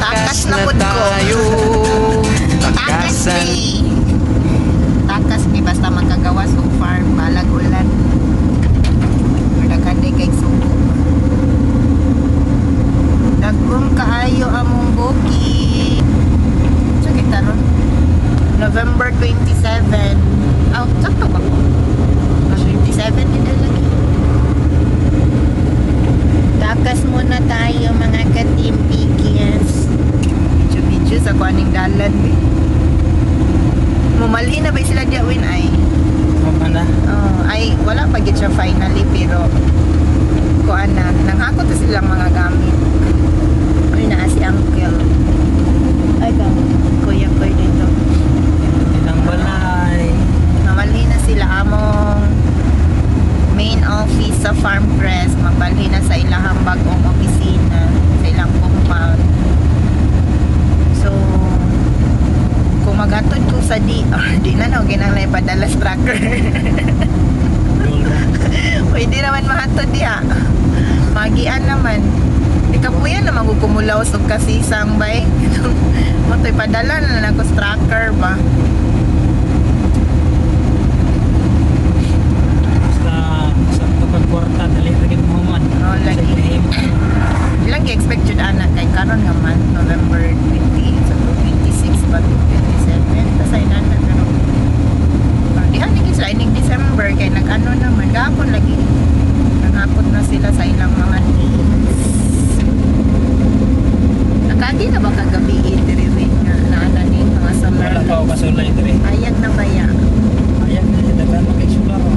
Takas na po tayo. Takasan. Takas ni basta magkagawa so far. Balag ulan. Nagkande kay suko. Dagkong kaayo among buki. So kita ron. November 27. Oh, sakto ba ko? 27 din lagi. Takas muna tayo mga ka-team Piggies. Video sa kuaning dalan eh. Mumalhin na ba sila diawin ay? Mana? Oh, ay wala pa gid siya finally pero kuan na nanghakot na silang mga gamit. Ay na si uncle. Ay ba? Kuya ko dito. Ilang balay. Mamalhin na sila among main office sa Farm Press. Mabalhin na sa ilahang bagong opisina, sa ilang compound. So, kung magatod ko sa DR, di na no, ginang ipadala sa tracker. Pwede naman mahatod diha. Magian naman. Di ka po yan naman kukumulaw sa kasisang bay. Mato'y padala na lang ko sa tracker ba. Sa tukang kwarta, dali lagi mo man. Oh, lagi. Ilang i-expect yun anak kay karon nga man, November 20, so 26 ba, 27, tasay na na, pero dihan naging sila, ining December, kay nag-ano naman, gahapon lagi, nangakot na sila sa ilang mga needs. Nakagi na ba kagabi rin nga, naana ni mga summer Wala pa ako kasulay diri. ayag na baya. Ayan na, dagan mag-explore.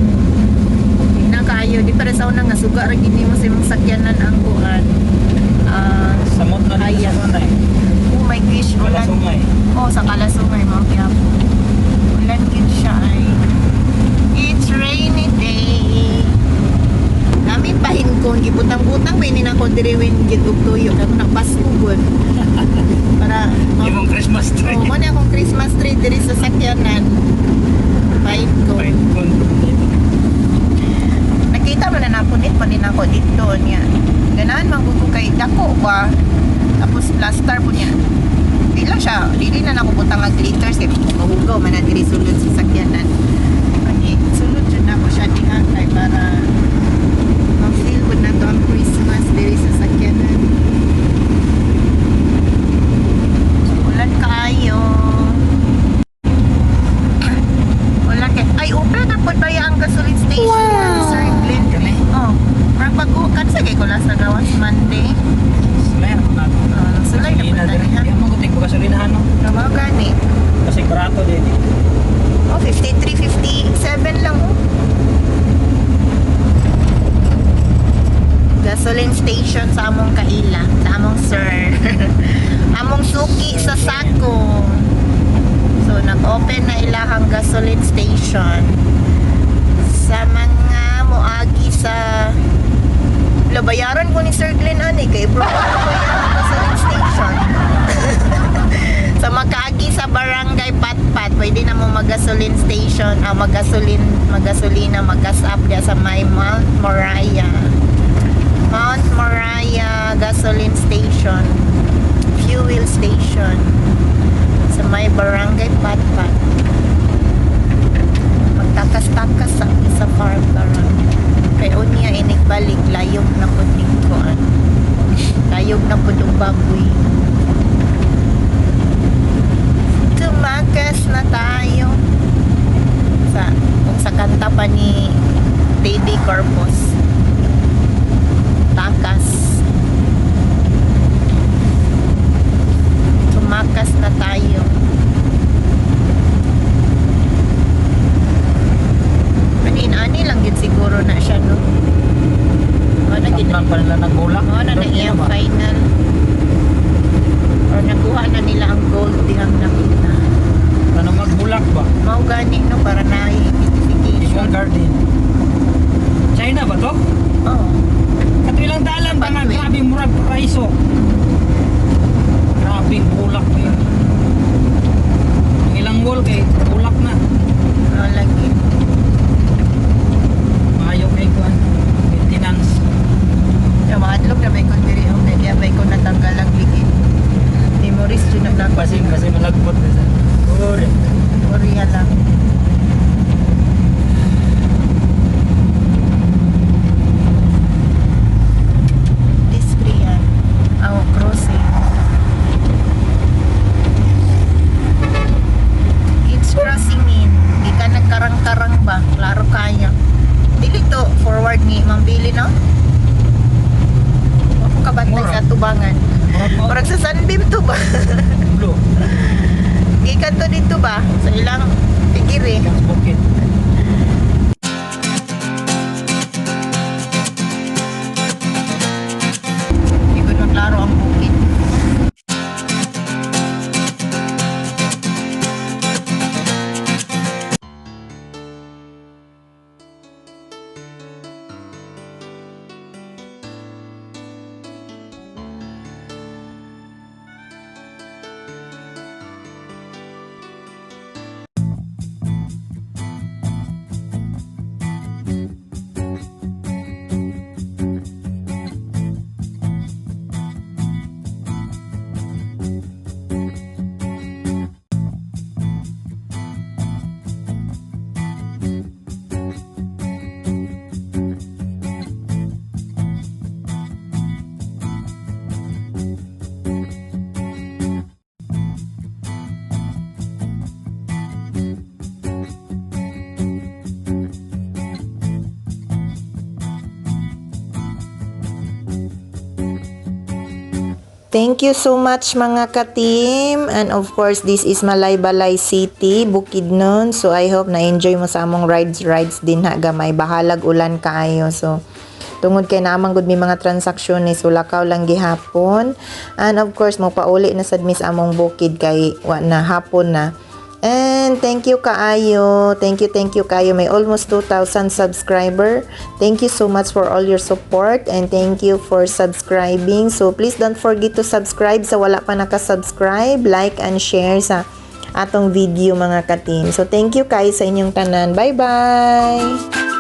Hindi na kayo, di para sa unang nga, suga rin gini mo sa imong sakyanan ang kuhan. Samot na dito Ayan. sa kanay. Oh my gosh, Wala ulan. sungay. Oh, sa Kalasungay, Mount Quiapo. Ulan yun siya ay. It's rainy day. Kami pahin ko, gibutang-butang pa na ko diriwin gitug tuyo. Kaya ko nagpasugon. Para, Yung Christmas tree. oh, muna akong Christmas tree diri sa sakyanan. Pahin ko. Pain ko. Nakita mo na napunit pa din ako dito niya. Ganahan magbuko kay dako ba. Tapos plaster po niya. Di lang siya, dili na nakubutang ang glitters kay mahugaw man na diri sulod sa sakyanan. Ani sulod jud na ko siya diha kay para ma-feel ko na to ang Christmas diri sa sakyanan. So, ulan kaayo. Ulan kay ay upra na pod baya ang gasoline station. Wow. Sir Glenn kami. Oh, parang pag-ukan sa kay ko last na gawas Monday. Slayer na. Sulay na Gasolina po diri. tayo, ha? Yung mga ko gasolinahan no. Trabaho gani. Kasi barato din. Oh, 53, 57 lang oh. Gasoline station sa among kaila, sa among sir. Among suki sa Sako. So nag-open na ilahang gasoline station sa mga moagi sa labayaran ko ni Sir Glenn ani kay bro ako yung gasoline station. Sa makaagi sa barangay Patpat, pwede na mo mag-gasoline station, magasolina, mag-gas up dia sa may Mount Moriah gasoline station, fuel station sa may barangay Patpat. Magtakas-takas sa farm karon. Kay unya inigbalik layog na pud ning kuan. Layog na pud og baboy. Tumakas na tayo sa kanta pa ni Teddy Corpus. Takas. Tumakas na tayo. Ani lang gid siguro na siya no. Ano gid Ang pa nila nagulak. na iyang final. lang. Kasi malagbot na sa. Korea lang. This Korean. Crossing. It's crossing in. Di ka nagkarang-karang ba? Klaro kaya. Dili to. Forward ni Mambili, no? Ako kabantay Mura. sa tubangan. Parang sa Sunbeam to ba? Blue. Gikan to dito ba? Sa ilang tigiri. Bukit. Hindi ko na klaro ang bukid. Thank you so much mga ka-team. And of course, this is Malaybalay City, Bukidnon. So I hope na-enjoy mo sa among rides din ha gamay. Bahalag ulan kaayo. So tungod kay naman gud may mga transaksyon ni sulakaw lang gihapon. And of course, mo pauli na sad mis among bukid kay wa na hapon na. And thank you kaayo. Thank you kaayo. May almost 2,000 subscriber. Thank you so much for all your support and thank you for subscribing. So please don't forget to subscribe sa wala pa naka-subscribe, like and share sa atong video mga ka-team. So thank you kaayo sa inyong tanan. Bye-bye.